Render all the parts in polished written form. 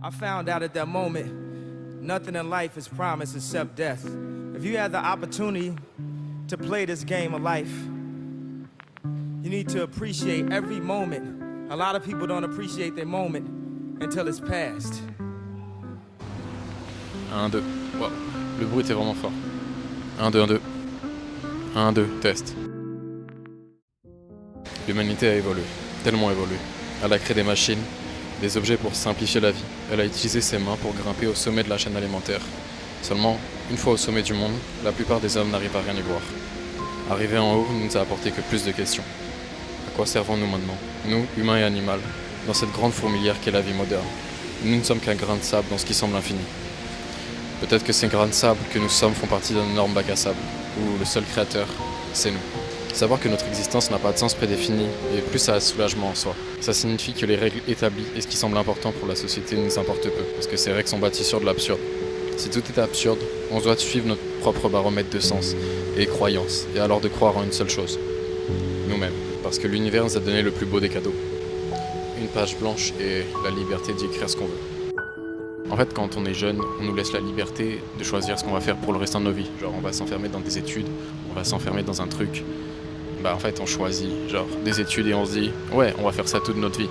I found out at that moment, nothing in life is promised except death. If you had the opportunity to play this game of life, you need to appreciate every moment. A lot of people don't appreciate their moment until it's past. 1, 2. Wow. Le bruit était vraiment fort. 1, 2, 1, 2. 1, 2, test. L'humanité a évolué, tellement évolué. Elle a créé des machines, des objets pour simplifier la vie. Elle a utilisé ses mains pour grimper au sommet de la chaîne alimentaire. Seulement, une fois au sommet du monde, la plupart des hommes n'arrivent à rien y voir. Arriver en haut ne nous a apporté que plus de questions. À quoi servons-nous maintenant, nous, humains et animaux, dans cette grande fourmilière qu'est la vie moderne? Nous ne sommes qu'un grain de sable dans ce qui semble infini. Peut-être que ces grains de sable que nous sommes font partie d'un énorme bac à sable, où le seul créateur, c'est nous. Savoir que notre existence n'a pas de sens prédéfini et plus à soulagement en soi. Ça signifie que les règles établies et ce qui semble important pour la société nous importe peu, parce que ces règles sont bâties sur de l'absurde. Si tout est absurde, on doit suivre notre propre baromètre de sens et croyance, et alors de croire en une seule chose, nous-mêmes, parce que l'univers nous a donné le plus beau des cadeaux. Une page blanche et la liberté d'y écrire ce qu'on veut. En fait, quand on est jeune, on nous laisse la liberté de choisir ce qu'on va faire pour le restant de nos vies. Genre, on va s'enfermer dans des études, on va s'enfermer dans un truc. En fait, on choisit, genre, des études et on se dit, ouais, on va faire ça toute notre vie.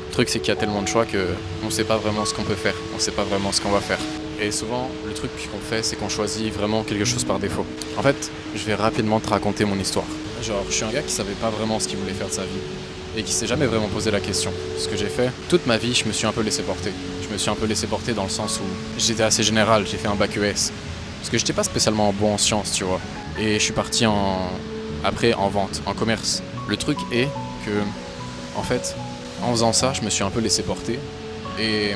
Le truc, c'est qu'il y a tellement de choix qu'on sait pas vraiment ce qu'on peut faire, on sait pas vraiment ce qu'on va faire. Et souvent, le truc qu'on fait, c'est qu'on choisit vraiment quelque chose par défaut. En fait, je vais rapidement te raconter mon histoire. Genre, je suis un gars qui savait pas vraiment ce qu'il voulait faire de sa vie et qui s'est jamais vraiment posé la question. Ce que j'ai fait, toute ma vie, je me suis un peu laissé porter. Je me suis un peu laissé porter dans le sens où j'étais assez général, j'ai fait un bac ES. Parce que j'étais pas spécialement bon en sciences, tu vois. Et je suis parti après en vente, en commerce. Le truc est que, en fait, en faisant ça, je me suis un peu laissé porter et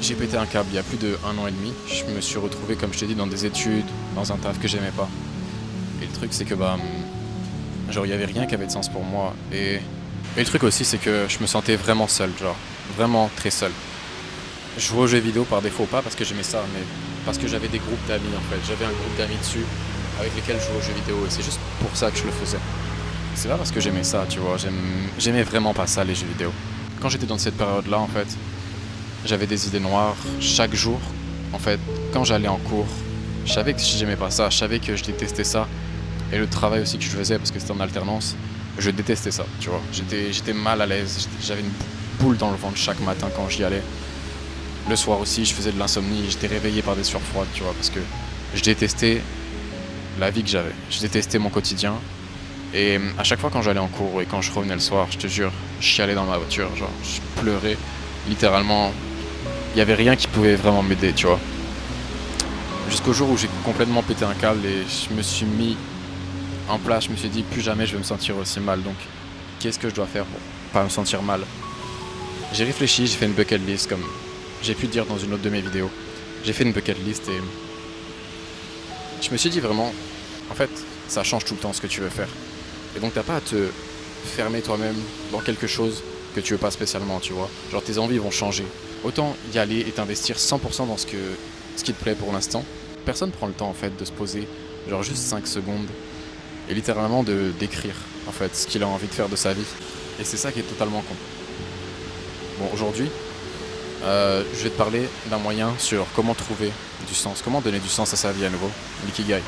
j'ai pété un câble il y a plus de 1 an et demi. Je me suis retrouvé, comme je t'ai dit, dans des études, dans un taf que j'aimais pas. Et le truc, c'est que genre, il y avait rien qui avait de sens pour moi. Et le truc aussi, c'est que je me sentais vraiment seul, genre, vraiment très seul. Je jouais aux jeux vidéo par défaut, pas parce que j'aimais ça, mais parce que j'avais des groupes d'amis, en fait. J'avais un groupe d'amis dessus avec lesquels je jouais aux jeux vidéo et c'est juste pour ça que je le faisais. C'est pas parce que j'aimais ça, tu vois, j'aimais vraiment pas ça, les jeux vidéo. Quand j'étais dans cette période-là, en fait, j'avais des idées noires chaque jour. En fait, quand j'allais en cours, je savais que j'aimais pas ça, je savais que je détestais ça. Et le travail aussi que je faisais, parce que c'était en alternance, je détestais ça, tu vois. J'étais mal à l'aise, j'avais une boule dans le ventre chaque matin quand j'y allais. Le soir aussi, je faisais de l'insomnie, j'étais réveillé par des sueurs froides, tu vois, parce que je détestais la vie que j'avais. Je détestais mon quotidien. Et à chaque fois quand j'allais en cours et quand je revenais le soir, je te jure, je chialais dans ma voiture, genre, je pleurais, littéralement. Il n'y avait rien qui pouvait vraiment m'aider, tu vois. Jusqu'au jour où j'ai complètement pété un câble et je me suis mis en place, je me suis dit, plus jamais je vais me sentir aussi mal, donc qu'est-ce que je dois faire pour pas me sentir mal? J'ai réfléchi, j'ai fait une bucket list, comme j'ai pu dire dans une autre de mes vidéos. J'ai fait une bucket list et je me suis dit vraiment, en fait, ça change tout le temps ce que tu veux faire. Et donc t'as pas à te fermer toi-même dans quelque chose que tu veux pas spécialement, tu vois. Genre tes envies vont changer. Autant y aller et t'investir 100% dans ce qui te plaît pour l'instant. Personne prend le temps en fait de se poser, genre juste 5 secondes, et littéralement de d'écrire en fait ce qu'il a envie de faire de sa vie. Et c'est ça qui est totalement con. Bon, aujourd'hui, je vais te parler d'un moyen sur comment trouver du sens, comment donner du sens à sa vie à nouveau, l'ikigai.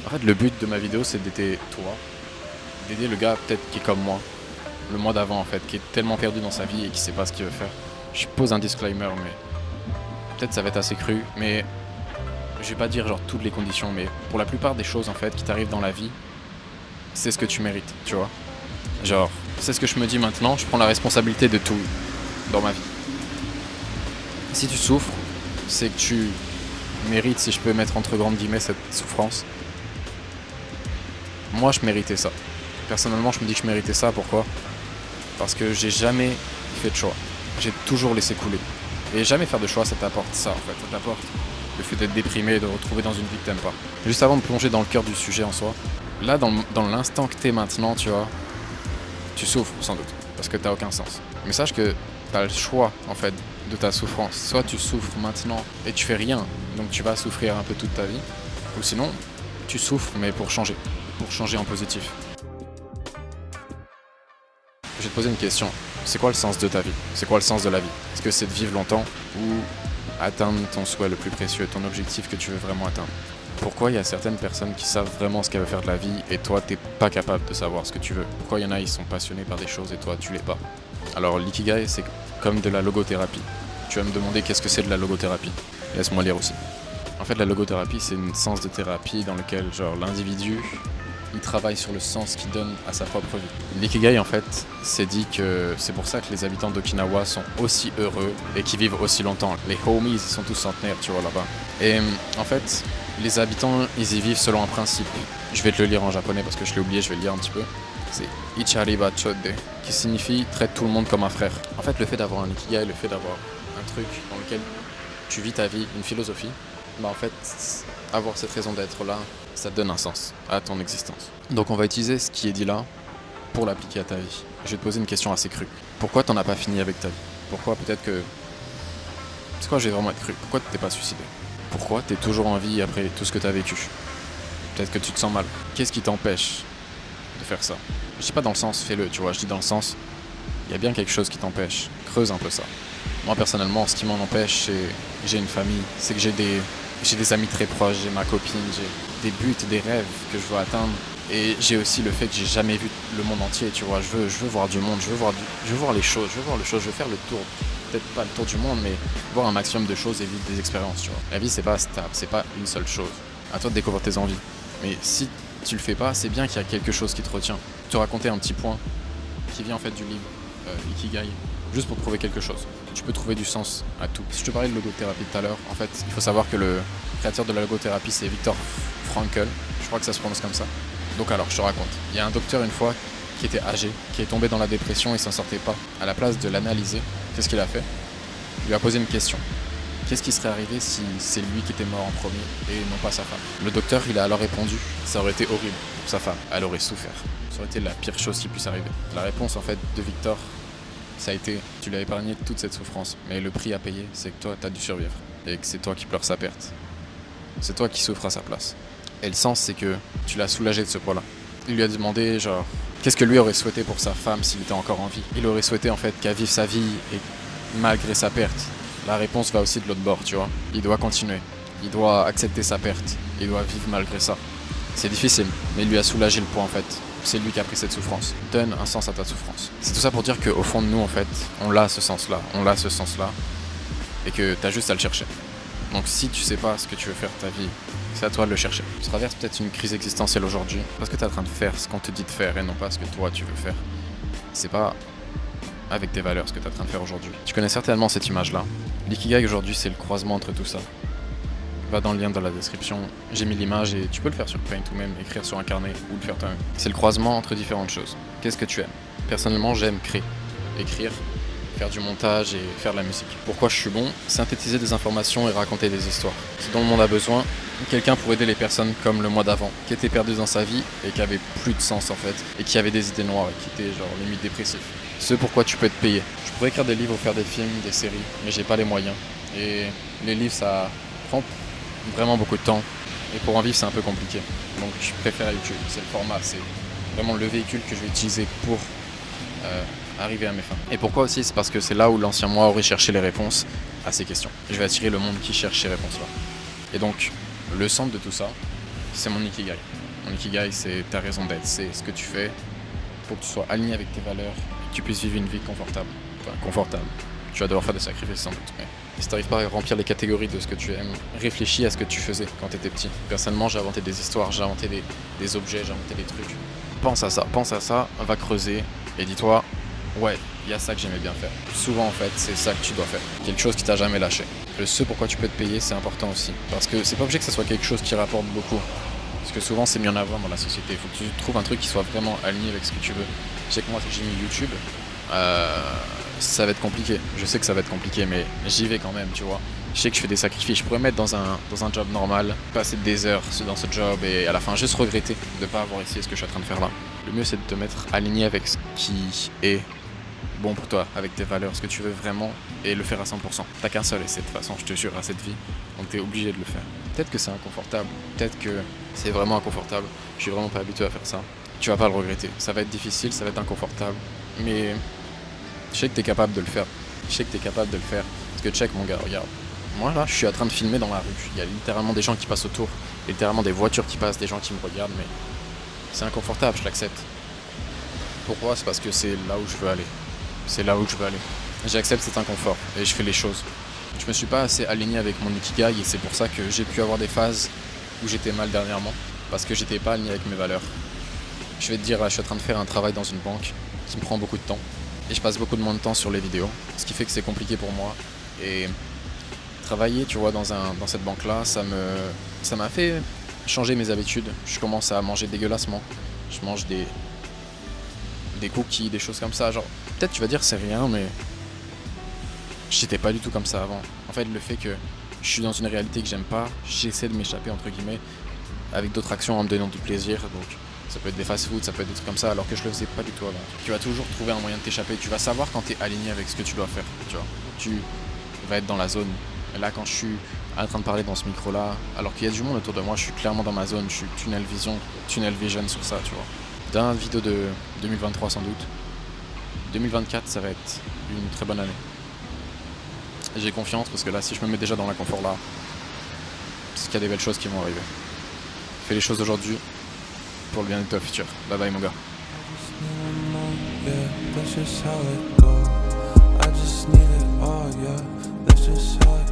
En fait, le but de ma vidéo, c'est d'aider toi, d'aider le gars peut-être qui est comme moi, le mois d'avant en fait, qui est tellement perdu dans sa vie et qui sait pas ce qu'il veut faire. Je pose un disclaimer, mais peut-être ça va être assez cru, mais je vais pas dire genre toutes les conditions, mais pour la plupart des choses en fait qui t'arrivent dans la vie, c'est ce que tu mérites, tu vois. Genre, c'est ce que je me dis maintenant, je prends la responsabilité de tout dans ma vie. Si tu souffres, c'est que tu mérites, si je peux mettre entre grandes guillemets, cette souffrance. Moi, je méritais ça. Personnellement, je me dis que je méritais ça. Pourquoi? Parce que j'ai jamais fait de choix. J'ai toujours laissé couler. Et jamais faire de choix, ça t'apporte ça, en fait. Ça t'apporte le fait d'être déprimé et de retrouver dans une vie que t'aimes pas. Juste avant de plonger dans le cœur du sujet en soi, là, dans l'instant que t'es maintenant, tu vois, tu souffres, sans doute, parce que t'as aucun sens. Mais sache que t'as le choix, en fait, de ta souffrance. Soit tu souffres maintenant et tu fais rien, donc tu vas souffrir un peu toute ta vie. Ou sinon, tu souffres, mais pour changer en positif. Je vais vais te poser une question. C'est quoi le sens de ta vie? C'est quoi le sens de la vie? Est-ce que c'est de vivre longtemps ou atteindre ton souhait le plus précieux, ton objectif que tu veux vraiment atteindre? Pourquoi il y a certaines personnes qui savent vraiment ce qu'elles veulent faire de la vie et toi, t'es pas capable de savoir ce que tu veux? Pourquoi il y en a, ils sont passionnés par des choses et toi, tu l'es pas? Alors, l'ikigai, c'est comme de la logothérapie. Tu vas me demander qu'est-ce que c'est de la logothérapie? Laisse-moi lire aussi. En fait, la logothérapie, c'est une sens de thérapie dans lequel, genre, l'individu, il travaille sur le sens qu'il donne à sa propre vie. L'ikigai, en fait, c'est dit que c'est pour ça que les habitants d'Okinawa sont aussi heureux et qui vivent aussi longtemps. Les homies, ils sont tous centenaires, tu vois, là-bas. Et en fait, les habitants, ils y vivent selon un principe. Je vais te le lire en japonais parce que je l'ai oublié, je vais le lire un petit peu. C'est Ichariba Chode, qui signifie traite tout le monde comme un frère. En fait, le fait d'avoir un ikigai, le fait d'avoir un truc dans lequel tu vis ta vie, une philosophie, bah en fait, avoir cette raison d'être là, ça donne un sens à ton existence. Donc on va utiliser ce qui est dit là pour l'appliquer à ta vie. Je vais te poser une question assez crue. Pourquoi t'en as pas fini avec ta vie? Pourquoi peut-être que... C'est quoi, je vais vraiment être cru? Pourquoi tu t'es pas suicidé? Pourquoi t'es toujours en vie après tout ce que t'as vécu? Peut-être que tu te sens mal. Qu'est-ce qui t'empêche de faire ça? Je dis pas dans le sens fais-le, tu vois, je dis dans le sens il y a bien quelque chose qui t'empêche. Creuse un peu ça. Moi personnellement, ce qui m'en empêche, c'est que j'ai une famille, c'est que j'ai des amis très proches, j'ai ma copine, j'ai des buts, des rêves que je veux atteindre. Et j'ai aussi le fait que j'ai jamais vu le monde entier, tu vois. Je veux voir du monde, je veux voir les choses, je veux faire le tour. Peut-être pas le tour du monde, mais voir un maximum de choses et vivre des expériences, tu vois. La vie, c'est pas stable, c'est pas une seule chose. À toi de découvrir tes envies. Mais si tu le fais pas, c'est bien qu'il y a quelque chose qui te retient. Je te raconter un petit point qui vient en fait du livre Ikigai, juste pour trouver quelque chose. Tu peux trouver du sens à tout. Si je te parlais de logothérapie tout à l'heure, en fait, il faut savoir que le créateur de la logothérapie, c'est Viktor Frankl. Je crois que ça se prononce comme ça. Donc alors, je te raconte. Il y a un docteur une fois qui était âgé, qui est tombé dans la dépression et s'en sortait pas. À la place de l'analyser, qu'est-ce qu'il a fait? Il lui a posé une question. Qu'est-ce qui serait arrivé si c'est lui qui était mort en premier et non pas sa femme? Le docteur, il a alors répondu, ça aurait été horrible pour sa femme. Elle aurait souffert. Ça aurait été la pire chose qui puisse arriver. La réponse en fait de Victor, ça a été, tu lui as épargné toute cette souffrance, mais le prix à payer, c'est que toi, t'as dû survivre et que c'est toi qui pleures sa perte. C'est toi qui souffres à sa place. Et le sens, c'est que tu l'as soulagé de ce poids-là. Il lui a demandé, genre, qu'est-ce que lui aurait souhaité pour sa femme s'il était encore en vie? Il aurait souhaité, en fait, qu'elle vive sa vie et malgré sa perte. La réponse va aussi de l'autre bord, tu vois. Il doit continuer. Il doit accepter sa perte. Il doit vivre malgré ça. C'est difficile, mais il lui a soulagé le poids, en fait. C'est lui qui a pris cette souffrance. Donne un sens à ta souffrance. C'est tout ça pour dire qu'au fond de nous, en fait, on l'a ce sens-là. On l'a ce sens-là. Et que t'as juste à le chercher. Donc si tu sais pas ce que tu veux faire de ta vie, c'est à toi de le chercher. Tu traverses peut-être une crise existentielle aujourd'hui parce que tu es en train de faire ce qu'on te dit de faire et non pas ce que toi tu veux faire. C'est pas avec tes valeurs ce que tu es en train de faire aujourd'hui. Tu connais certainement cette image-là. L'ikigai aujourd'hui, c'est le croisement entre tout ça. Va dans le lien dans la description, j'ai mis l'image et tu peux le faire sur Paint ou même écrire sur un carnet ou le faire toi-même. C'est le croisement entre différentes choses. Qu'est-ce que tu aimes? Personnellement, j'aime créer, écrire, faire du montage et faire de la musique. Pourquoi je suis bon? Synthétiser des informations et raconter des histoires. Ce dont le monde a besoin, quelqu'un pour aider les personnes comme le mois d'avant, qui étaient perdues dans sa vie et qui avaient plus de sens en fait, et qui avaient des idées noires et qui étaient genre limite dépressifs. Ce pourquoi tu peux être payé. Je pourrais écrire des livres ou faire des films, des séries, mais j'ai pas les moyens. Et les livres ça prend vraiment beaucoup de temps. Et pour en vivre c'est un peu compliqué. Donc je préfère YouTube, c'est le format, c'est vraiment le véhicule que je vais utiliser pour arriver à mes fins. Et pourquoi aussi? C'est parce que c'est là où l'ancien moi aurait cherché les réponses à ces questions. Je vais attirer le monde qui cherche ces réponses-là. Et donc, le centre de tout ça, c'est mon Ikigai. Mon Ikigai, c'est ta raison d'être, c'est ce que tu fais pour que tu sois aligné avec tes valeurs et que tu puisses vivre une vie confortable. Enfin, confortable. Tu vas devoir faire des sacrifices sans doute, mais si tu n'arrives pas à remplir les catégories de ce que tu aimes, réfléchis à ce que tu faisais quand tu étais petit. Personnellement, j'ai inventé des histoires, j'ai inventé des objets, j'ai inventé des trucs. Pense à ça, va creuser et dis-toi, ouais, il y a ça que j'aimais bien faire. Souvent en fait, c'est ça que tu dois faire. Quelque chose qui t'a jamais lâché. Le ce pourquoi tu peux te payer, c'est important aussi. Parce que c'est pas obligé que ce soit quelque chose qui rapporte beaucoup. Parce que souvent c'est mis en avant dans la société. Il faut que tu trouves un truc qui soit vraiment aligné avec ce que tu veux. Je sais que moi, si j'ai mis YouTube, ça va être compliqué. Je sais que ça va être compliqué, mais j'y vais quand même, tu vois. Je sais que je fais des sacrifices. Je pourrais me mettre dans un job normal, passer des heures dans ce job et à la fin juste regretter de ne pas avoir essayé ce que je suis en train de faire là. Le mieux c'est de te mettre aligné avec ce qui est bon pour toi, avec tes valeurs, ce que tu veux vraiment et le faire à 100%. T'as qu'un seul essai de toute façon, je te jure, à cette vie. Donc t'es obligé de le faire. Peut-être que c'est inconfortable, peut-être que c'est vraiment inconfortable. Je suis vraiment pas habitué à faire ça. Tu vas pas le regretter. Ça va être difficile, ça va être inconfortable. Mais je sais que t'es capable de le faire. Je sais que t'es capable de le faire. Parce que check mon gars, regarde. Moi là, je suis en train de filmer dans la rue. Il y a littéralement des gens qui passent autour. Littéralement des voitures qui passent, des gens qui me regardent. Mais c'est inconfortable, je l'accepte. Pourquoi? C'est parce que c'est là où je veux aller. C'est là où je veux aller. J'accepte cet inconfort et je fais les choses. Je me suis pas assez aligné avec mon ikigai et c'est pour ça que j'ai pu avoir des phases où j'étais mal dernièrement. Parce que j'étais pas aligné avec mes valeurs. Je vais te dire, là, je suis en train de faire un travail dans une banque qui me prend beaucoup de temps. Et je passe beaucoup de mon temps sur les vidéos. Ce qui fait que c'est compliqué pour moi. Et travailler, tu vois, dans cette banque-là, ça m'a fait changer mes habitudes. Je commence à manger dégueulassement. Je mange des cookies, des choses comme ça. Genre, peut-être tu vas dire c'est rien, mais j'étais pas du tout comme ça avant. En fait, le fait que je suis dans une réalité que j'aime pas, j'essaie de m'échapper entre guillemets avec d'autres actions en me donnant du plaisir. Donc ça peut être des fast-food, ça peut être des trucs comme ça, alors que je le faisais pas du tout avant. Tu vas toujours trouver un moyen de t'échapper. Tu vas savoir quand tu es aligné avec ce que tu dois faire. Tu vois, tu vas être dans la zone. Et là, quand je suis en train de parler dans ce micro-là, alors qu'il y a du monde autour de moi, je suis clairement dans ma zone. Je suis tunnel vision sur ça, tu vois. Dans une vidéo de 2023 sans doute. 2024, ça va être une très bonne année. Et j'ai confiance parce que là, si je me mets déjà dans l'inconfort là, c'est qu'il y a des belles choses qui vont arriver. Fais les choses aujourd'hui pour le bien-être de toi futur. Bye bye mon gars. I just need it all, yeah. That's just how it